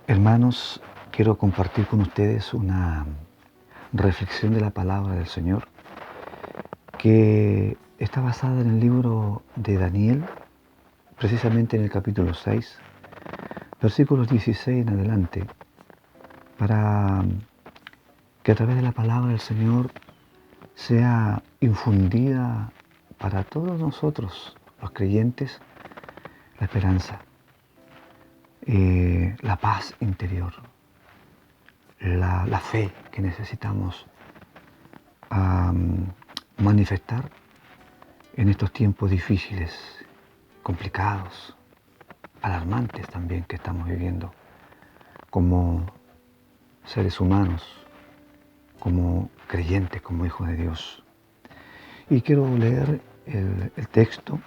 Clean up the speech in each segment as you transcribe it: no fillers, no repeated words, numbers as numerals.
Hermanos, quiero compartir con ustedes una reflexión de la palabra del Señor que está basada en el libro de Daniel, precisamente en el capítulo 6, versículos 16 en adelante, para que a través de la palabra del Señor sea infundida para todos nosotros, los creyentes, la esperanza, la paz interior, la fe que necesitamos manifestar en estos tiempos difíciles, complicados, alarmantes también que estamos viviendo como seres humanos, como creyentes, como hijos de Dios. Y quiero leer el texto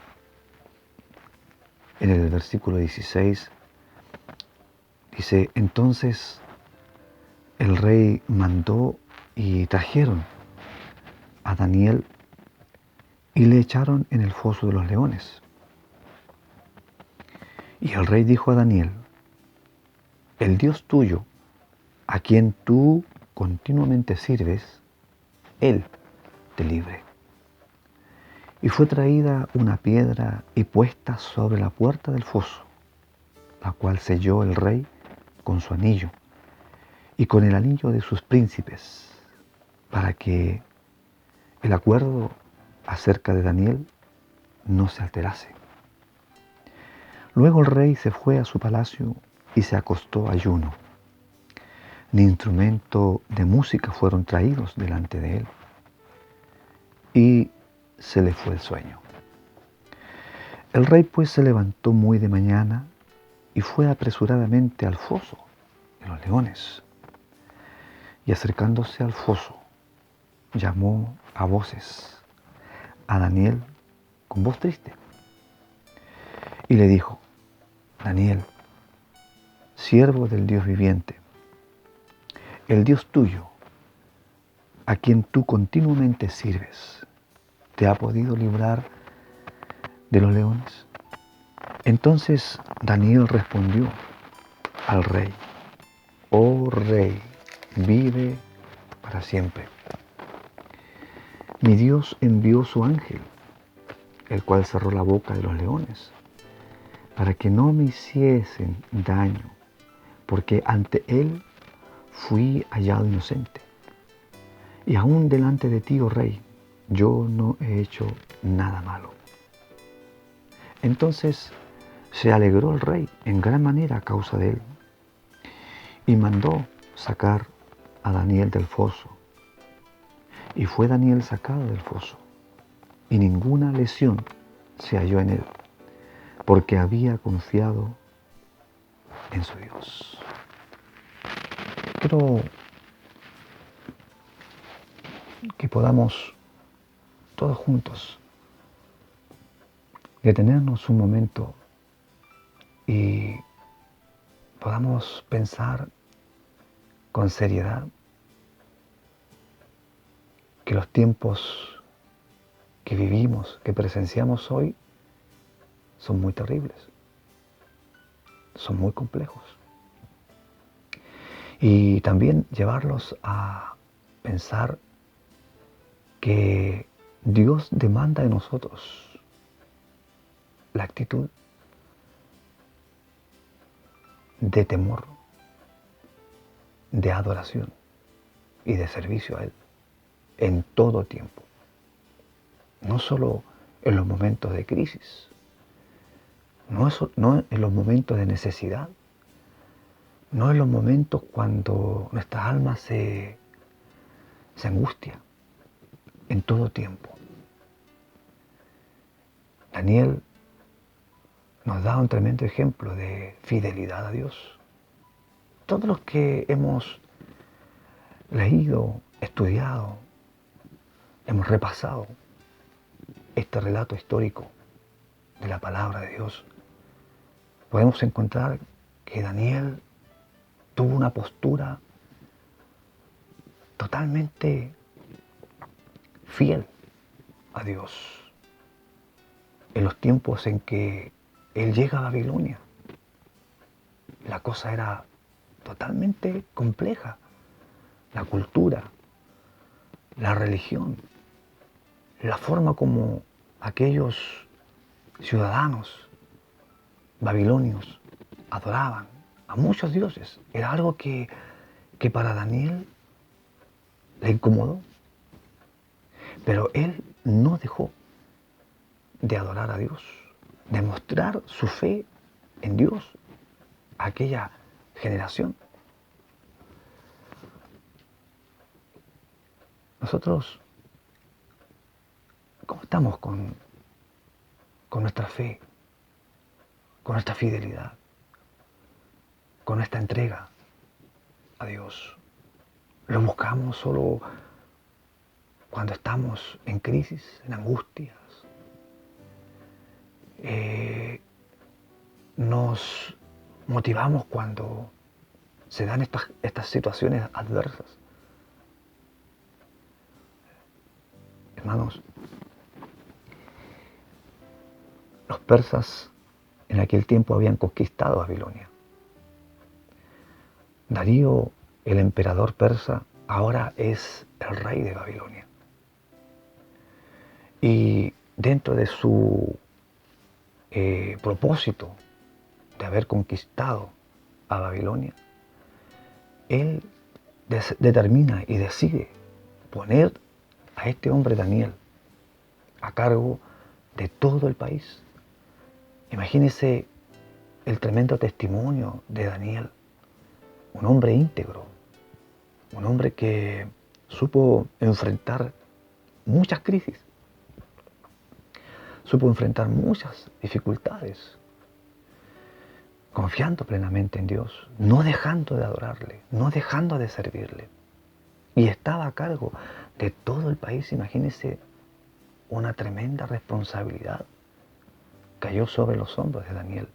en el versículo 16. Dice: entonces el rey mandó y trajeron a Daniel y le echaron en el foso de los leones. Y el rey dijo a Daniel: el Dios tuyo, a quien tú continuamente sirves, Él te libre. Y fue traída una piedra y puesta sobre la puerta del foso, la cual selló el rey con su anillo y con el anillo de sus príncipes, para que el acuerdo acerca de Daniel no se alterase. Luego el rey se fue a su palacio y se acostó ayuno. Ni instrumento de música fueron traídos delante de él, y se le fue el sueño. El rey pues se levantó muy de mañana y fue apresuradamente al foso de los leones. Y acercándose al foso, llamó a voces a Daniel con voz triste. Y le dijo: Daniel, siervo del Dios viviente, el Dios tuyo, a quien tú continuamente sirves, ¿te ha podido librar de los leones? Entonces Daniel respondió al rey: oh rey, vive para siempre. Mi Dios envió su ángel, el cual cerró la boca de los leones, para que no me hiciesen daño, porque ante él fui hallado inocente. Y aún delante de ti, oh rey, yo no he hecho nada malo. Entonces se alegró el rey en gran manera a causa de él, y mandó sacar a Daniel del foso. Y fue Daniel sacado del foso, y ninguna lesión se halló en él, porque había confiado en su Dios. Quiero que podamos todos juntos detenernos un momento y podamos pensar con seriedad que los tiempos que vivimos, que presenciamos hoy, son muy terribles, son muy complejos. Y también llevarlos a pensar que Dios demanda de nosotros la actitud de temor, de adoración y de servicio a Él en todo tiempo. No solo en los momentos de crisis, no en los momentos de necesidad, no en los momentos cuando nuestra alma se angustia, en todo tiempo. Daniel nos da un tremendo ejemplo de fidelidad a Dios. Todos los que hemos leído, estudiado, hemos repasado este relato histórico de la palabra de Dios, podemos encontrar que Daniel tuvo una postura totalmente fiel a Dios en los tiempos en que él llega a Babilonia. La cosa era totalmente compleja. La cultura, la religión, la forma como aquellos ciudadanos babilonios adoraban a muchos dioses. Era algo que para Daniel le incomodó. Pero él no dejó de adorar a Dios, de mostrar su fe en Dios a aquella generación. Nosotros, ¿cómo estamos con nuestra fe, con nuestra fidelidad, con nuestra entrega a Dios? ¿Lo buscamos solo cuando estamos en crisis, en angustias? Nos motivamos cuando se dan estas situaciones adversas. Hermanos, los persas en aquel tiempo habían conquistado Babilonia. Darío, el emperador persa, ahora es el rey de Babilonia. Y dentro de su propósito de haber conquistado a Babilonia, él determina y decide poner a este hombre Daniel a cargo de todo el país. Imagínense el tremendo testimonio de Daniel, un hombre íntegro, un hombre que supo enfrentar muchas crisis, supo enfrentar muchas dificultades, confiando plenamente en Dios, no dejando de adorarle, no dejando de servirle. Y estaba a cargo de todo el país. Imagínense, una tremenda responsabilidad cayó sobre los hombros de Daniel.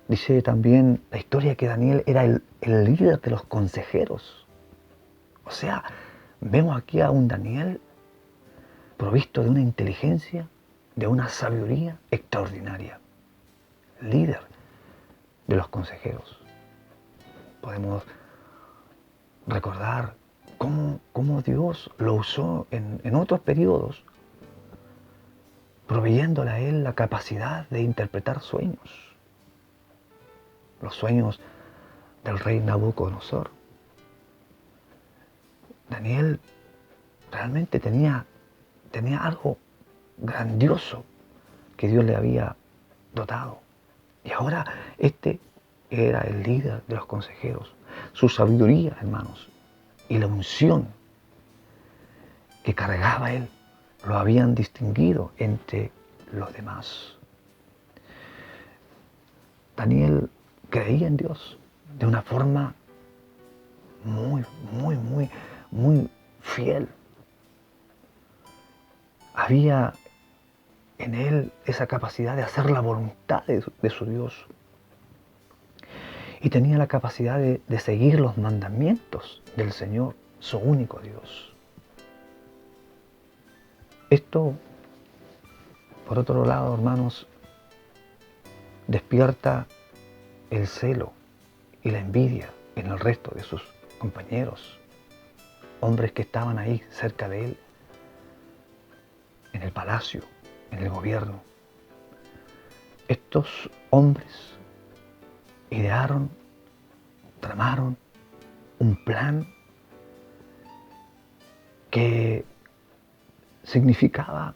Dice también la historia que Daniel era el líder de los consejeros. O sea, vemos aquí a un Daniel provisto de una inteligencia, de una sabiduría extraordinaria. Líder de los consejeros. Podemos recordar cómo Dios lo usó en otros periodos, proveyéndole a él la capacidad de interpretar sueños. Los sueños del rey Nabucodonosor. Daniel realmente tenía algo grandioso que Dios le había dotado. Y ahora este era el líder de los consejeros. Su sabiduría, hermanos, y la unción que cargaba él, lo habían distinguido entre los demás. Daniel creía en Dios de una forma muy fiel. Había en él esa capacidad de hacer la voluntad de su Dios. Y tenía la capacidad de seguir los mandamientos del Señor, su único Dios. Esto, por otro lado, hermanos, despierta el celo y la envidia en el resto de sus compañeros, hombres que estaban ahí cerca de él, en el palacio, en el gobierno. Estos hombres idearon, tramaron un plan que significaba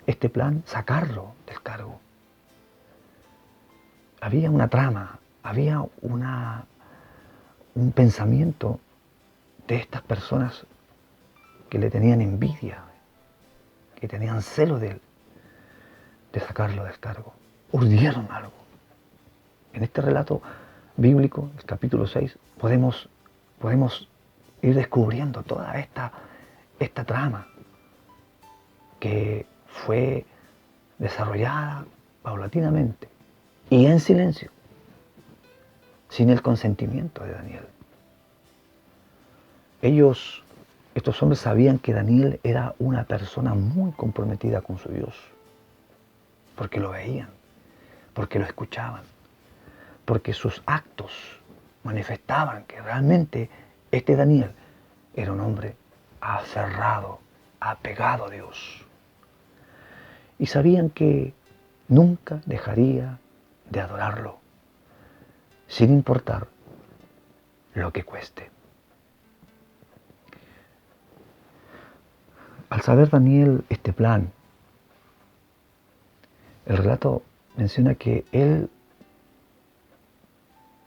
este plan sacarlo del cargo. Había una trama, había un pensamiento de estas personas que le tenían envidia, que tenían celo de él, de sacarlo del cargo. Urdieron algo. En este relato bíblico, el capítulo 6, podemos ir descubriendo toda esta trama que fue desarrollada paulatinamente y en silencio, sin el consentimiento de Daniel. Estos hombres sabían que Daniel era una persona muy comprometida con su Dios, porque lo veían, porque lo escuchaban, porque sus actos manifestaban que realmente este Daniel era un hombre aferrado, apegado a Dios. Y sabían que nunca dejaría de adorarlo, sin importar lo que cueste. Al saber Daniel este plan, el relato menciona que él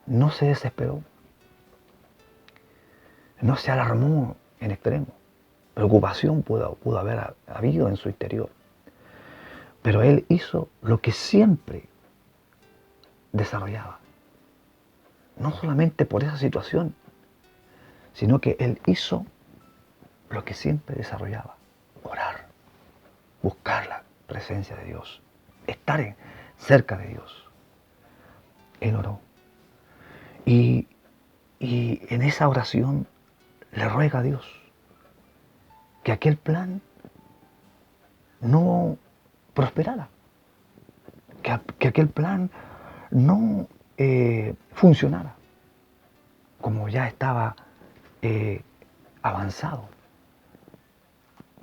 no se desesperó, no se alarmó en extremo. Preocupación pudo haber habido en su interior. Pero él hizo lo que siempre desarrollaba. No solamente por esa situación, sino que él hizo lo que siempre desarrollaba. Orar, buscar la presencia de Dios, estar cerca de Dios. Él oró. Y en esa oración le ruega a Dios que aquel plan no prosperara, que aquel plan no funcionara, como ya estaba avanzado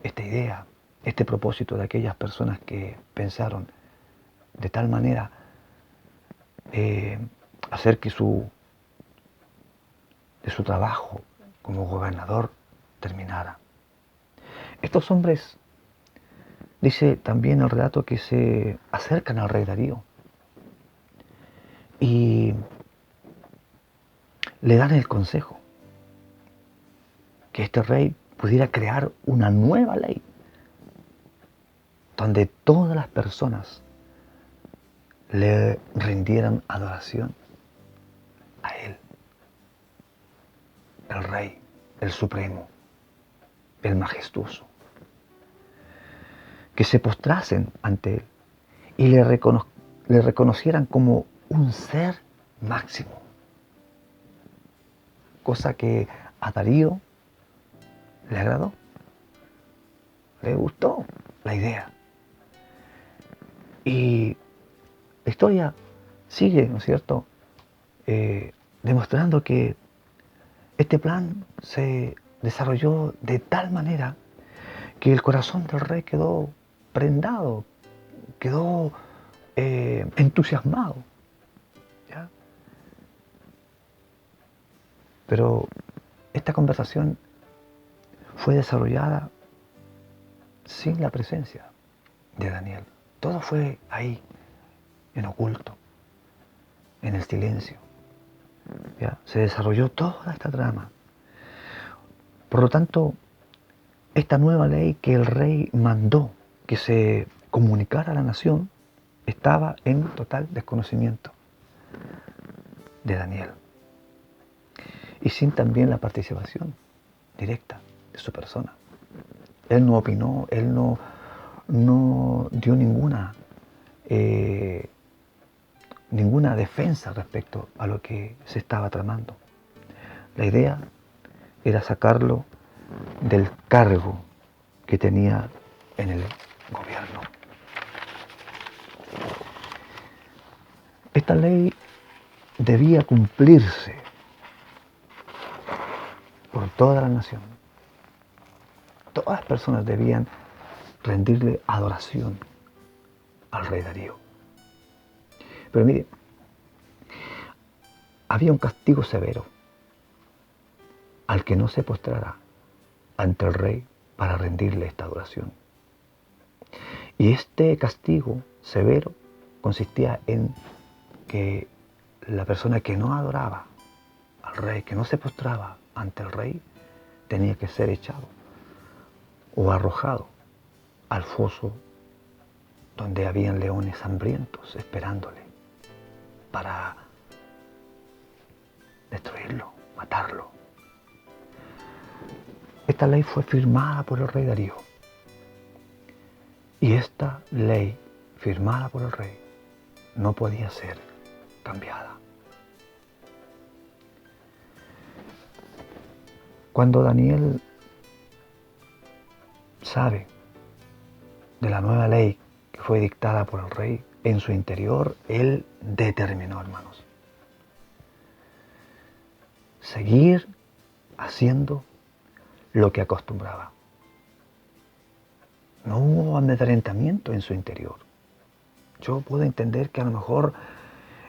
esta idea, este propósito de aquellas personas que pensaron de tal manera hacer que su trabajo como gobernador terminara. Estos hombres, dice también el relato, que se acercan al rey Darío y le dan el consejo que este rey pudiera crear una nueva ley donde todas las personas le rindieran adoración a él, el rey, el supremo, el majestuoso, que se postrasen ante él y le reconocieran como un ser máximo, cosa que a Darío le agradó, le gustó la idea. Y la historia sigue, ¿no es cierto?, demostrando que este plan se desarrolló de tal manera que el corazón del rey quedó prendado, quedó entusiasmado, ¿ya? Pero esta conversación fue desarrollada sin la presencia de Daniel. Todo fue ahí, en oculto, en el silencio. ¿Ya? Se desarrolló toda esta trama. Por lo tanto, esta nueva ley que el rey mandó que se comunicara a la nación estaba en total desconocimiento de Daniel y sin también la participación directa de su persona. Él no opinó, él no dio ninguna defensa respecto a lo que se estaba tramando. La idea era sacarlo del cargo que tenía en el gobierno. Esta ley debía cumplirse por toda la nación. Todas las personas debían rendirle adoración al rey Darío. Pero mire, había un castigo severo al que no se postrara ante el rey para rendirle esta adoración. Y este castigo severo consistía en que la persona que no adoraba al rey, que no se postraba ante el rey, tenía que ser echado o arrojado al foso donde habían leones hambrientos esperándole para destruirlo, matarlo. Esta ley fue firmada por el rey Darío. Y esta ley firmada por el rey no podía ser cambiada. Cuando Daniel sabe de la nueva ley que fue dictada por el rey, en su interior él determinó, hermanos, seguir haciendo lo que acostumbraba. No hubo amedrentamiento en su interior. Yo puedo entender que a lo mejor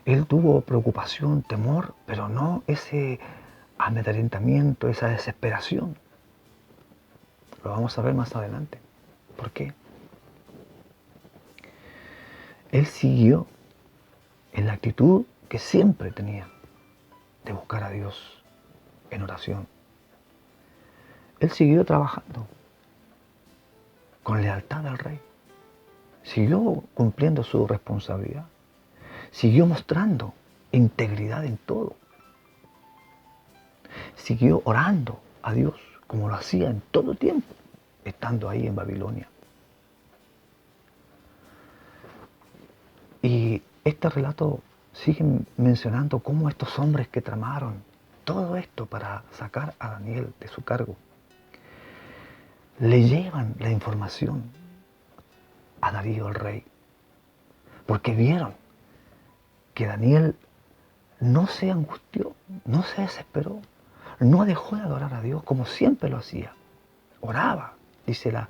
él tuvo preocupación, temor, pero no ese amedrentamiento, esa desesperación. Lo vamos a ver más adelante. ¿Por qué? Él siguió en la actitud que siempre tenía de buscar a Dios en oración. Él siguió trabajando con lealtad al rey. Siguió cumpliendo su responsabilidad. Siguió mostrando integridad en todo. Siguió orando a Dios como lo hacía en todo tiempo, estando ahí en Babilonia. Y este relato sigue mencionando cómo estos hombres que tramaron todo esto para sacar a Daniel de su cargo, le llevan la información a Darío el rey, porque vieron que Daniel no se angustió, no se desesperó, no dejó de adorar a Dios como siempre lo hacía. Oraba, dice la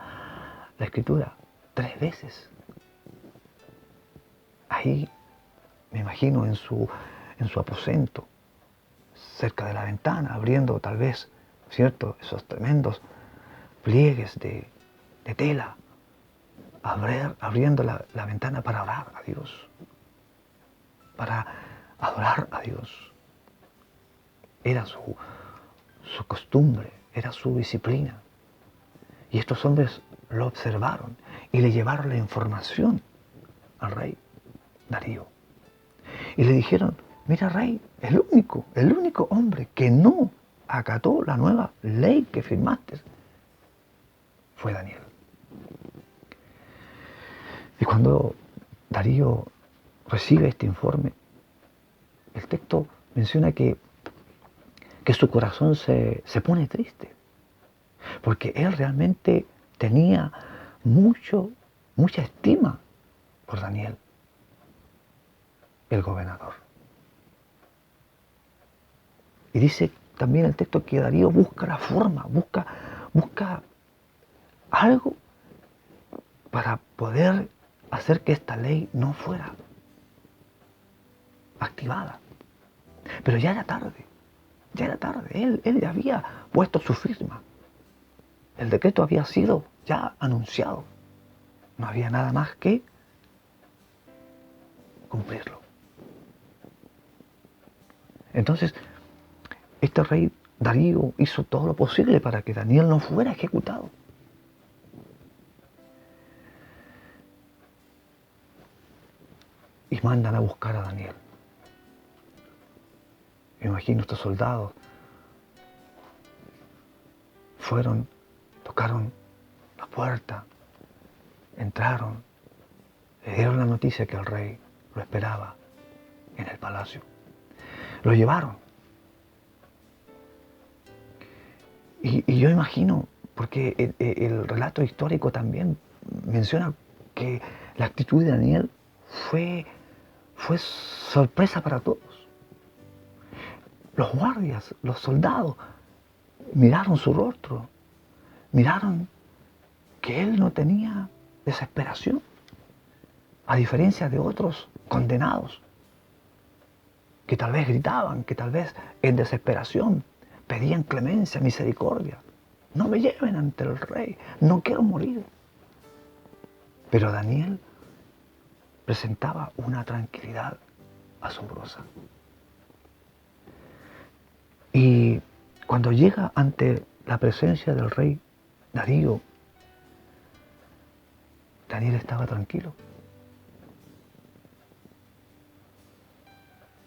Escritura, 3 veces. Ahí, me imagino, en su aposento, cerca de la ventana, abriendo tal vez, ¿cierto?, esos tremendos pliegues de tela, abriendo la ventana para orar a Dios, para adorar a Dios. Era su costumbre, era su disciplina. Y estos hombres lo observaron y le llevaron la información al rey Darío. Y le dijeron, mira rey, el único hombre que no acató la nueva ley que firmaste fue Daniel. Y cuando Darío recibe este informe, el texto menciona que su corazón se pone triste, porque él realmente tenía mucha estima por Daniel, el gobernador. Y dice también el texto que Darío busca la forma, busca algo para poder hacer que esta ley no fuera activada. Pero ya era tarde. Él ya había puesto su firma. El decreto había sido ya anunciado. No había nada más que cumplirlo. Entonces, este rey Darío hizo todo lo posible para que Daniel no fuera ejecutado. Y mandan a buscar a Daniel. Me imagino estos soldados fueron, tocaron la puerta, entraron, le dieron la noticia que el rey lo esperaba en el palacio. Lo llevaron. Y yo imagino, porque el relato histórico también menciona que la actitud de Daniel fue sorpresa para todos. Los guardias, los soldados, miraron su rostro, miraron que él no tenía desesperación, a diferencia de otros condenados, que tal vez gritaban, que tal vez en desesperación pedían clemencia, misericordia. No me lleven ante el rey, no quiero morir. Pero Daniel presentaba una tranquilidad asombrosa. Y cuando llega ante la presencia del rey Darío, Daniel estaba tranquilo.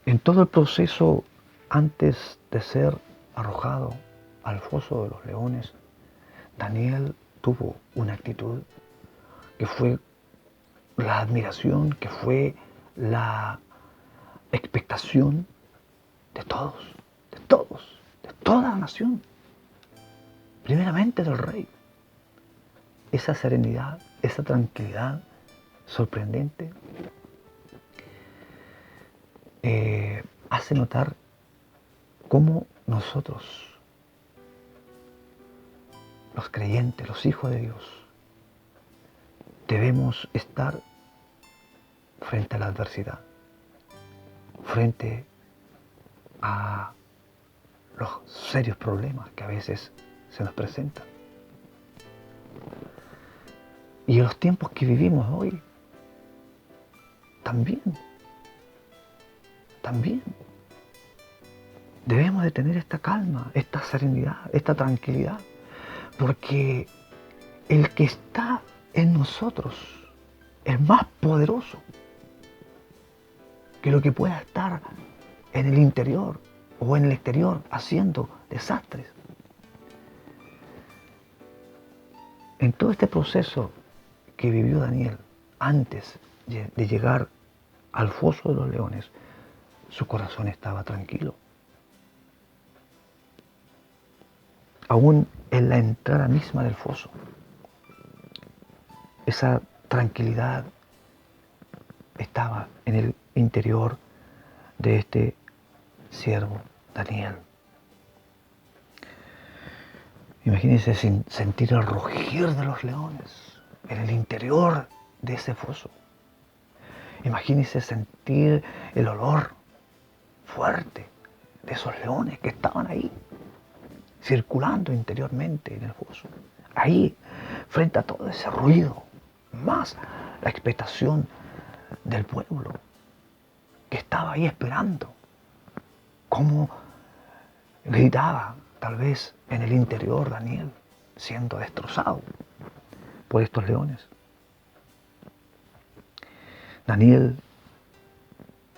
En todo el proceso, antes de ser arrojado al foso de los leones, Daniel tuvo una actitud que fue la admiración, que fue la expectación de toda la nación, primeramente del rey. Esa serenidad, esa tranquilidad sorprendente hace notar cómo nosotros, los creyentes, los hijos de Dios, debemos estar frente a la adversidad, frente a los serios problemas que a veces se nos presentan. Y en los tiempos que vivimos hoy, también debemos de tener esta calma, esta serenidad, esta tranquilidad, porque el que está en nosotros es más poderoso que lo que pueda estar en el interior o en el exterior haciendo desastres. En todo este proceso que vivió Daniel antes de llegar al foso de los leones, su corazón estaba tranquilo. Aún en la entrada misma del foso, esa tranquilidad estaba en el interior de este siervo Daniel. Imagínense sentir el rugir de los leones en el interior de ese foso. Imagínense sentir el olor fuerte de esos leones que estaban ahí, circulando interiormente en el foso. Ahí, frente a todo ese ruido, más la expectación del pueblo que estaba ahí esperando, cómo gritaba tal vez en el interior Daniel, siendo destrozado por estos leones. Daniel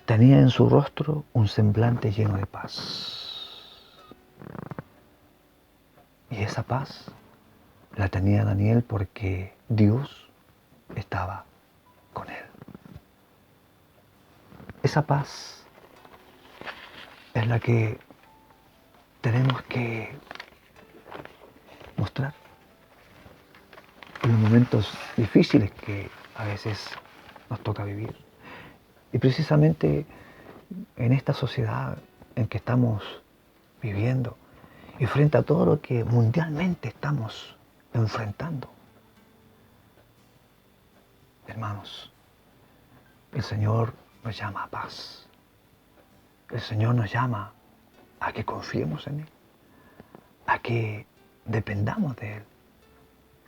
tenía en su rostro un semblante lleno de paz. Y esa paz la tenía Daniel porque Dios estaba con él. Esa paz es la que tenemos que mostrar en los momentos difíciles que a veces nos toca vivir. Y precisamente en esta sociedad en que estamos viviendo y frente a todo lo que mundialmente estamos enfrentando, hermanos, el Señor nos llama a paz. El Señor nos llama a que confiemos en Él, a que dependamos de Él,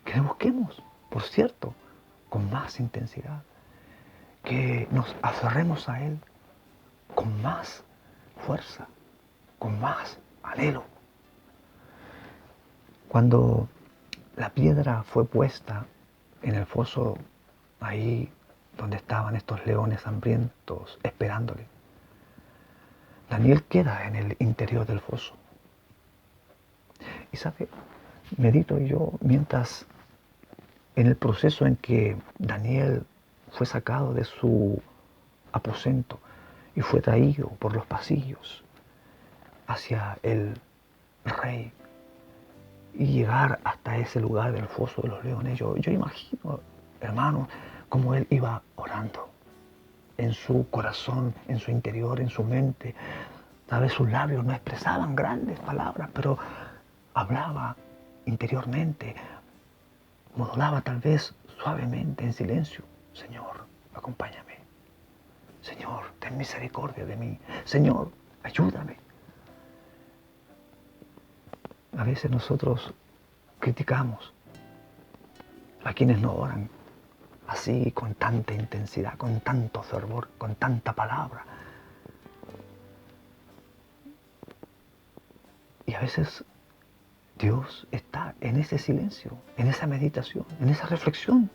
que le busquemos, por cierto, con más intensidad, que nos aferremos a Él con más fuerza, con más anhelo. Cuando la piedra fue puesta en el foso, ahí donde estaban estos leones hambrientos esperándole, Daniel queda en el interior del foso. Y sabe, medito yo mientras en el proceso en que Daniel fue sacado de su aposento y fue traído por los pasillos hacia el rey y llegar hasta ese lugar del foso de los leones. Yo imagino, hermanos, cómo él iba orando en su corazón, en su interior, en su mente. Tal vez sus labios no expresaban grandes palabras, pero hablaba interiormente, modulaba tal vez suavemente, en silencio. Señor, acompáñame. Señor, ten misericordia de mí. Señor, ayúdame. A veces nosotros criticamos a quienes no oran así, con tanta intensidad, con tanto fervor, con tanta palabra. Y a veces Dios está en ese silencio, en esa meditación, en esa reflexión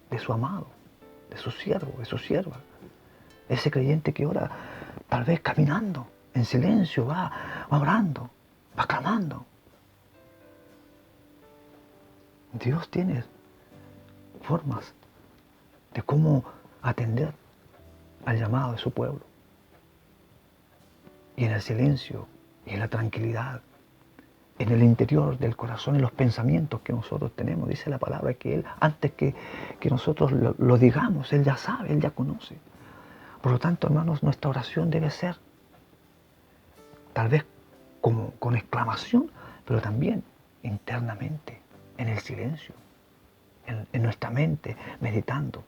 de su amado, de su siervo, de su sierva. Ese creyente que ora, tal vez caminando en silencio, va orando, va clamando. Dios tiene formas de cómo atender al llamado de su pueblo. Y en el silencio y en la tranquilidad, en el interior del corazón, en los pensamientos que nosotros tenemos, dice la palabra que Él, antes que nosotros lo digamos, Él ya sabe, Él ya conoce. Por lo tanto, hermanos, nuestra oración debe ser tal vez como con exclamación, pero también internamente, en el silencio, en nuestra mente, meditando,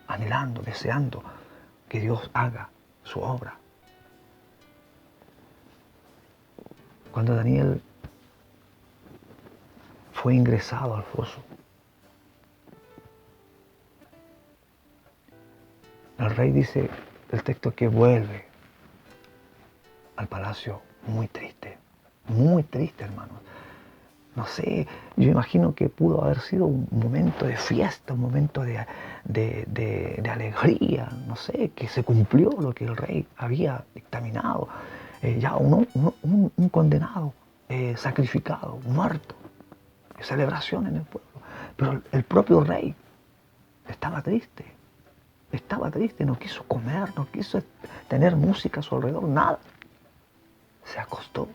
anhelando, deseando que Dios haga su obra. Cuando Daniel fue ingresado al foso, el rey dice el texto que vuelve al palacio muy triste, hermanos. No sé, yo imagino que pudo haber sido un momento de fiesta, un momento de alegría, no sé, que se cumplió lo que el rey había dictaminado. Ya un condenado, sacrificado, muerto, celebración en el pueblo. Pero el propio rey estaba triste, no quiso comer, no quiso tener música a su alrededor, nada. Se acostó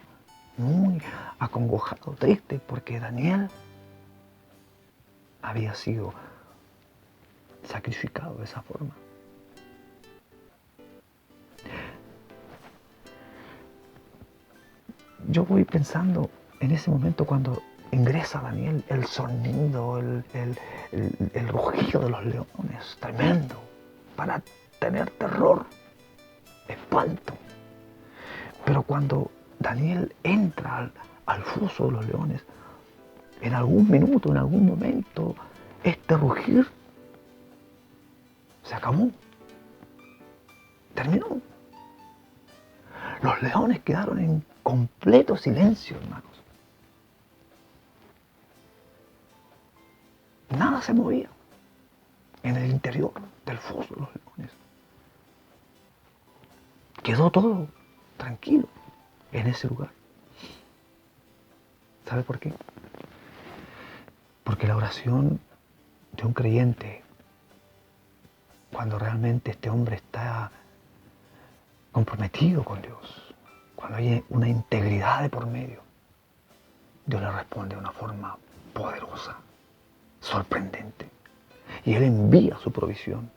muy acongojado, triste, porque Daniel había sido sacrificado de esa forma. Yo voy pensando en ese momento cuando ingresa Daniel, el sonido, el rugido de los leones, tremendo, para tener terror, espanto. Pero cuando Daniel entra al foso de los leones, en algún minuto, en algún momento, este rugir se acabó, terminó. Los leones quedaron en completo silencio, hermanos. Nada se movía en el interior del foso de los leones. Quedó todo tranquilo en ese lugar. ¿Sabe por qué? Porque la oración de un creyente, cuando realmente este hombre está comprometido con Dios, cuando hay una integridad de por medio, Dios le responde de una forma poderosa, sorprendente. Y Él envía su provisión.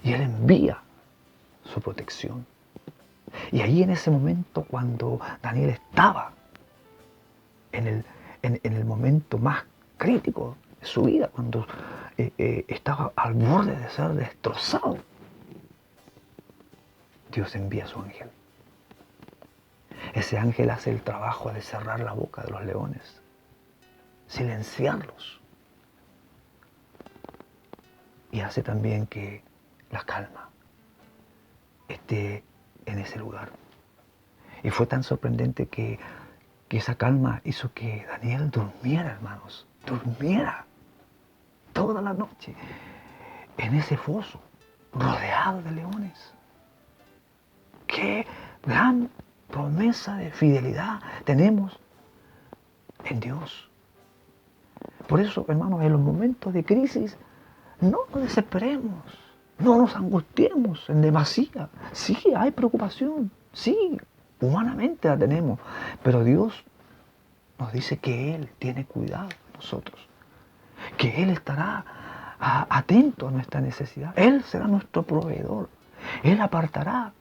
Y Él envía su protección. Y ahí en ese momento, cuando Daniel estaba en el momento más crítico de su vida, cuando estaba al borde de ser destrozado, Dios envía a su ángel. Ese ángel hace el trabajo de cerrar la boca de los leones, silenciarlos, y hace también que la calma esté en ese lugar. Y fue tan sorprendente que esa calma hizo que Daniel durmiera, hermanos, durmiera toda la noche en ese foso, rodeado de leones. ¡Qué gran promesa de fidelidad tenemos en Dios! Por eso, hermanos, en los momentos de crisis, no nos desesperemos, no nos angustiemos en demasía. Sí, hay preocupación, sí, humanamente la tenemos, pero Dios nos dice que Él tiene cuidado de nosotros, que Él estará atento a nuestra necesidad. Él será nuestro proveedor. Él apartará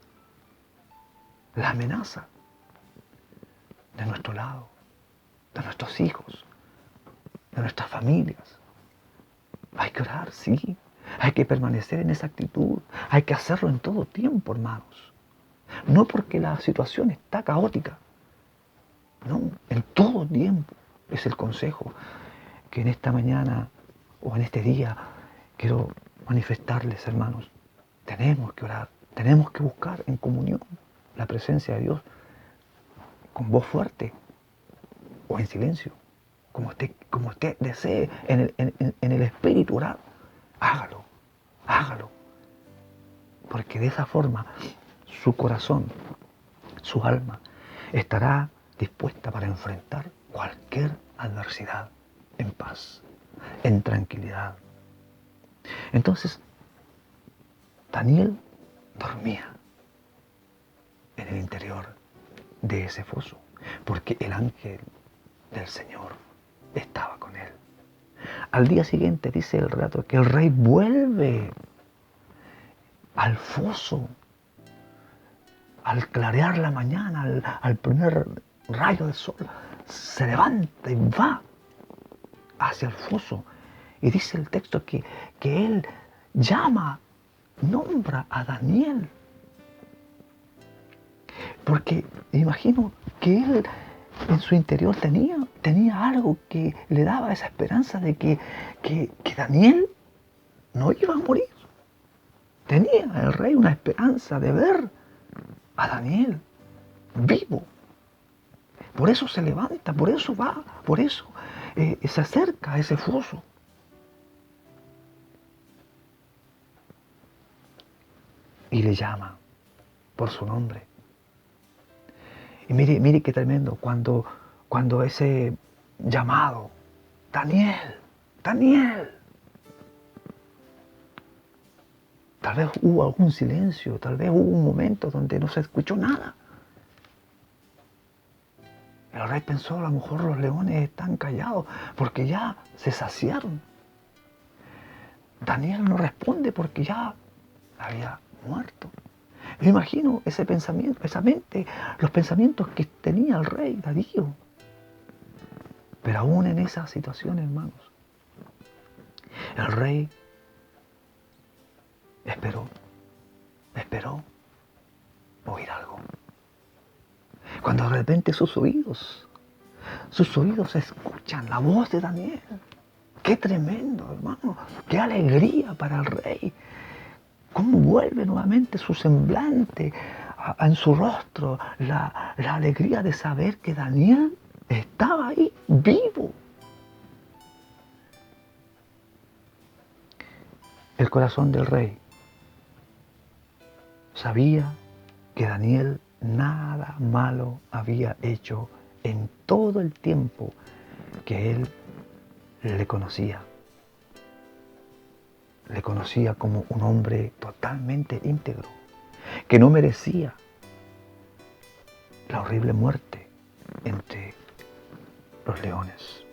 la amenaza de nuestro lado, de nuestros hijos, de nuestras familias. Hay que orar, sí. Hay que permanecer en esa actitud. Hay que hacerlo en todo tiempo, hermanos. No porque la situación está caótica. No, en todo tiempo. Es el consejo que en esta mañana o en este día quiero manifestarles, hermanos. Tenemos que orar, tenemos que buscar en comunión la presencia de Dios con voz fuerte o en silencio, como usted desee, en el espíritu orar. Hágalo, hágalo. Porque de esa forma su corazón, su alma, estará dispuesta para enfrentar cualquier adversidad en paz, en tranquilidad. Entonces, Daniel dormía en el interior de ese foso, porque el ángel del Señor estaba con él. Al día siguiente dice el relato que el rey vuelve al foso al clarear la mañana, al primer rayo del sol, se levanta y va hacia el foso. Y dice el texto que él llama, nombra a Daniel. Porque imagino que él en su interior tenía algo que le daba esa esperanza de que Daniel no iba a morir. Tenía el rey una esperanza de ver a Daniel vivo. Por eso se levanta, por eso va, por eso se acerca a ese foso. Y le llama por su nombre. Y mire qué tremendo, cuando ese llamado, Daniel, Daniel. Tal vez hubo algún silencio, tal vez hubo un momento donde no se escuchó nada. El rey pensó, a lo mejor los leones están callados porque ya se saciaron. Daniel no responde porque ya había muerto. Me imagino ese pensamiento, esa mente, los pensamientos que tenía el rey Darío. Pero aún en esa situación, hermanos, el rey esperó oír algo. Cuando de repente sus oídos escuchan la voz de Daniel. Qué tremendo, hermano, qué alegría para el rey. Cómo vuelve nuevamente su semblante en su rostro, la alegría de saber que Daniel estaba ahí vivo. El corazón del rey sabía que Daniel nada malo había hecho en todo el tiempo que él le conocía. Le conocía como un hombre totalmente íntegro, que no merecía la horrible muerte entre los leones.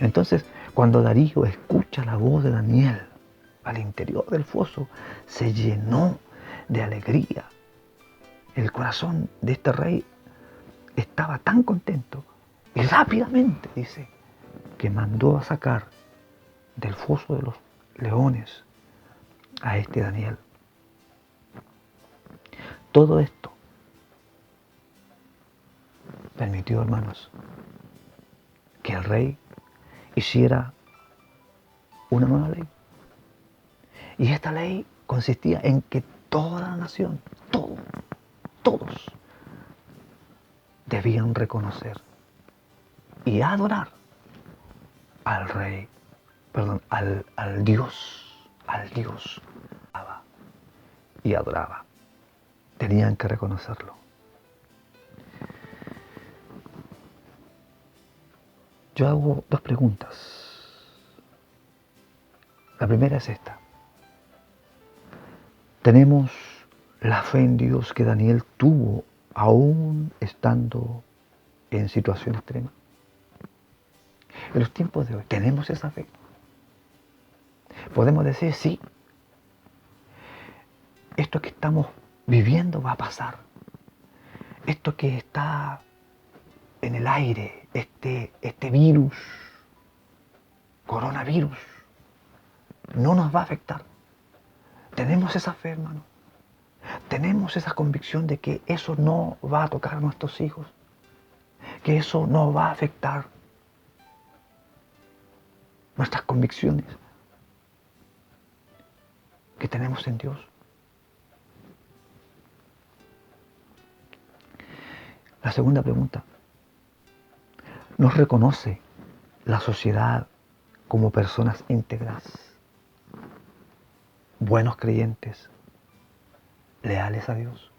Entonces, cuando Darío escucha la voz de Daniel al interior del foso, se llenó de alegría. El corazón de este rey estaba tan contento y rápidamente, dice, que mandó a sacar del foso de los leones a este Daniel. Todo esto permitió, hermanos, que el rey hiciera una nueva ley. Y esta ley consistía en que toda la nación, todos, debían reconocer y adorar al rey, al Dios, y adoraba. Tenían que reconocerlo. Yo hago dos preguntas. La primera es esta. ¿Tenemos la fe en Dios que Daniel tuvo aún estando en situación extrema? En los tiempos de hoy, ¿tenemos esa fe? Podemos decir, sí, esto que estamos viviendo va a pasar. Esto que está en el aire, este virus, coronavirus, no nos va a afectar. Tenemos esa fe, hermano. Tenemos esa convicción de que eso no va a tocar a nuestros hijos, que eso no va a afectar nuestras convicciones que tenemos en Dios. La segunda pregunta. ¿Nos reconoce la sociedad como personas íntegras, buenos creyentes, leales a Dios?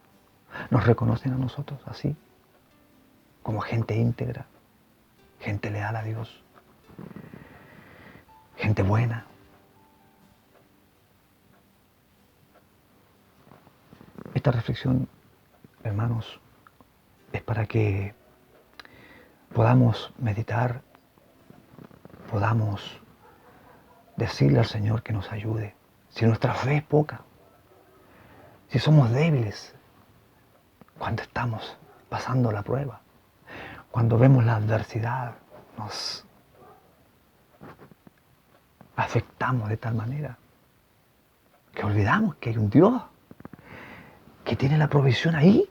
¿Nos reconocen a nosotros así, como gente íntegra, gente leal a Dios, gente buena? Esta reflexión, hermanos, es para que podamos meditar, podamos decirle al Señor que nos ayude. Si nuestra fe es poca, si somos débiles, cuando estamos pasando la prueba, cuando vemos la adversidad, nos afectamos de tal manera que olvidamos que hay un Dios que tiene la provisión ahí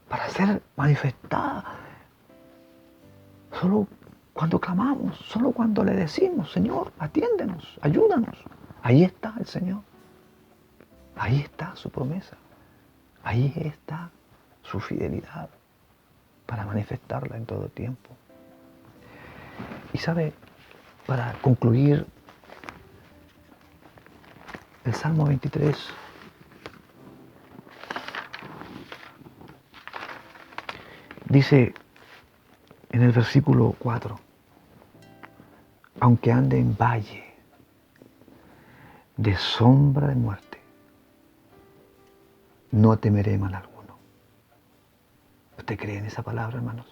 para ser manifestada. Solo cuando clamamos, solo cuando le decimos, Señor, atiéndenos, ayúdanos. Ahí está el Señor. Ahí está su promesa. Ahí está su fidelidad para manifestarla en todo tiempo. Y sabe, para concluir, el Salmo 23 dice en el versículo 4, aunque ande en valle de sombra de muerte, no temeré mal alguno. ¿Usted cree en esa palabra, hermanos?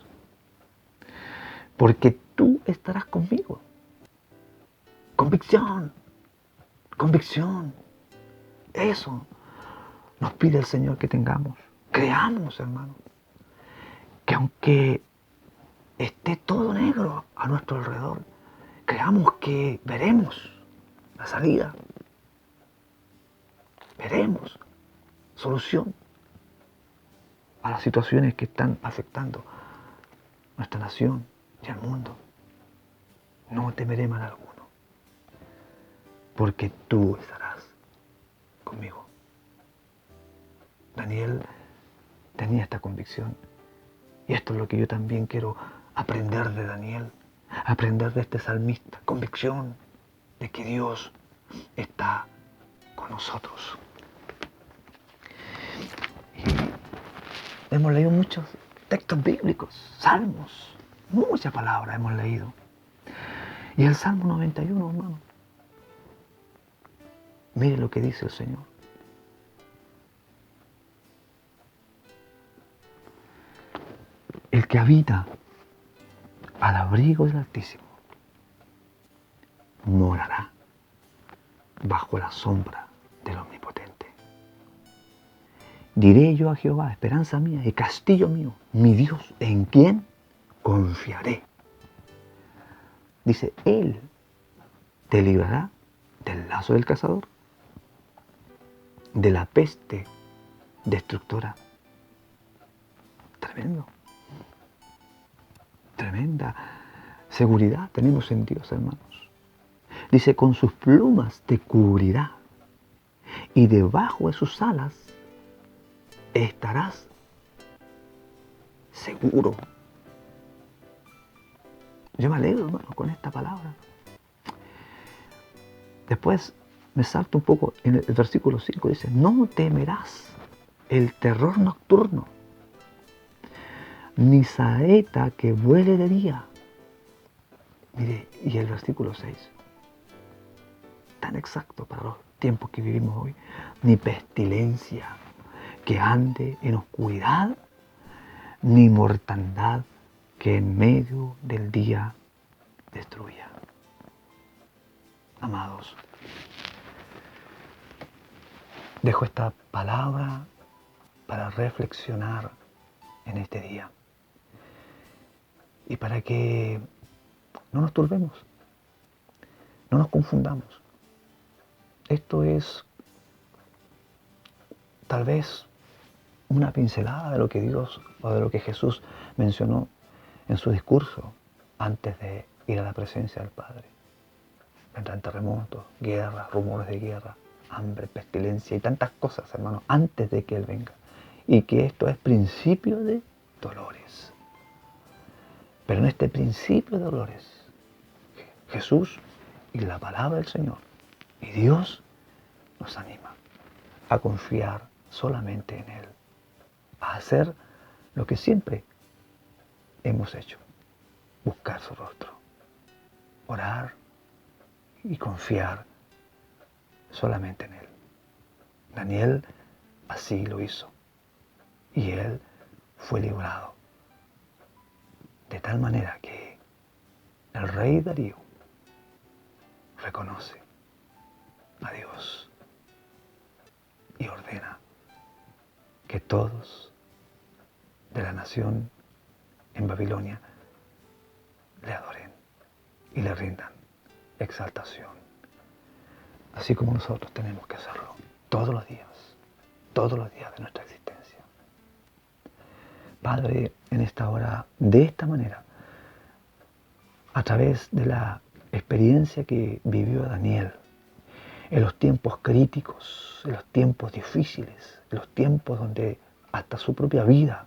Porque tú estarás conmigo. Convicción, convicción. Eso nos pide el Señor que tengamos. Creamos, hermanos, que aunque esté todo negro a nuestro alrededor, creamos que veremos la salida. Veremos solución a las situaciones que están afectando nuestra nación y al mundo. No temeré mal alguno, porque tú estarás conmigo. Daniel tenía esta convicción, y esto es lo que yo también quiero aprender de Daniel, aprender de este salmista, convicción de que Dios está con nosotros. Y hemos leído muchos textos bíblicos, salmos, muchas palabras hemos leído. Y el Salmo 91, hermano, mire lo que dice el Señor. El que habita al abrigo del Altísimo morará bajo la sombra del Omnipotente. Diré yo a Jehová, esperanza mía y castillo mío, mi Dios, ¿en quién confiaré? Dice, Él te librará del lazo del cazador, de la peste destructora. Tremendo. Tremenda seguridad tenemos en Dios, hermanos. Dice, con sus plumas te cubrirá y debajo de sus alas estarás seguro. Yo me alegro, hermano, con esta palabra. Después me salto un poco en el versículo 5, dice, no temerás el terror nocturno, ni saeta que vuele de día. Mire, y el versículo 6, tan exacto para los tiempos que vivimos hoy, ni pestilencia que ande en oscuridad, ni mortandad que en medio del día destruya. Amados, dejo esta palabra para reflexionar en este día y para que no nos turbemos, no nos confundamos. Esto es tal vez una pincelada de lo que Dios o de lo que Jesús mencionó en su discurso antes de ir a la presencia del Padre. Vendrán terremotos, guerras, rumores de guerra, hambre, pestilencia y tantas cosas, hermanos, antes de que Él venga. Y que esto es principio de dolores. Pero en este principio de dolores, Jesús y la palabra del Señor y Dios nos anima a confiar solamente en Él, a hacer lo que siempre hemos hecho, buscar su rostro, orar y confiar solamente en Él. Daniel así lo hizo y él fue librado. De tal manera que el rey Darío reconoce a Dios y ordena que todos de la nación en Babilonia le adoren y le rindan exaltación. Así como nosotros tenemos que hacerlo todos los días de nuestra existencia. Padre, en esta hora, de esta manera, a través de la experiencia que vivió Daniel, en los tiempos críticos, en los tiempos difíciles, en los tiempos donde hasta su propia vida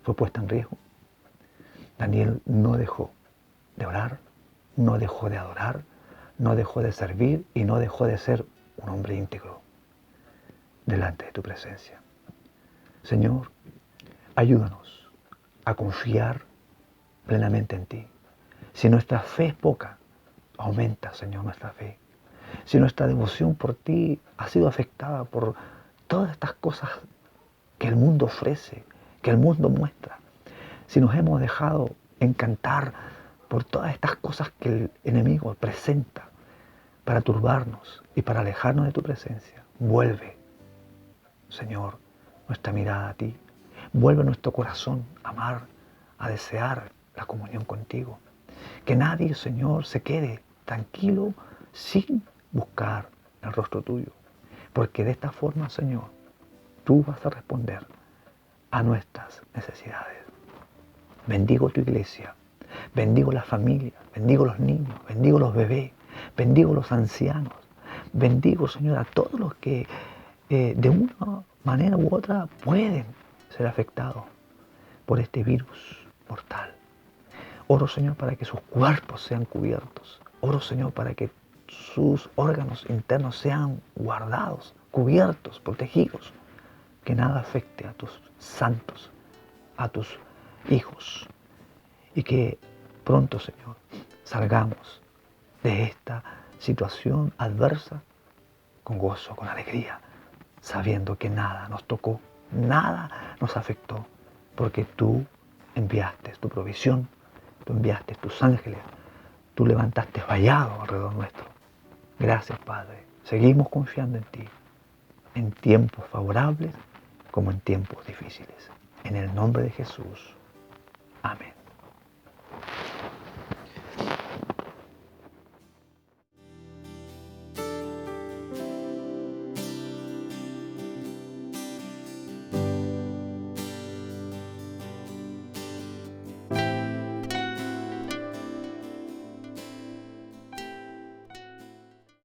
fue puesta en riesgo, Daniel no dejó de orar, no dejó de adorar, no dejó de servir y no dejó de ser un hombre íntegro delante de tu presencia. Señor, ayúdanos a confiar plenamente en ti. Si nuestra fe es poca, aumenta, Señor, nuestra fe. Si nuestra devoción por ti ha sido afectada por todas estas cosas que el mundo ofrece, que el mundo muestra, si nos hemos dejado encantar por todas estas cosas que el enemigo presenta para turbarnos y para alejarnos de tu presencia, vuelve, Señor, nuestra mirada a ti. Vuelve nuestro corazón a amar, a desear la comunión contigo. Que nadie, Señor, se quede tranquilo sin buscar el rostro tuyo. Porque de esta forma, Señor, tú vas a responder a nuestras necesidades. Bendigo tu iglesia, bendigo la familia, bendigo los niños, bendigo los bebés, bendigo los ancianos, bendigo, Señor, a todos los que de una manera u otra pueden ser afectados por este virus mortal. Oro, Señor, para que sus cuerpos sean cubiertos. Oro, Señor, para que sus órganos internos sean guardados, cubiertos, protegidos. Que nada afecte a tus santos, a tus hijos. Y que pronto, Señor, salgamos de esta situación adversa con gozo, con alegría, sabiendo que nada nos tocó, nada nos afectó, porque tú enviaste tu provisión, tú enviaste tus ángeles, tú levantaste vallado alrededor nuestro. Gracias, Padre. Seguimos confiando en ti, en tiempos favorables como en tiempos difíciles. En el nombre de Jesús. Amén.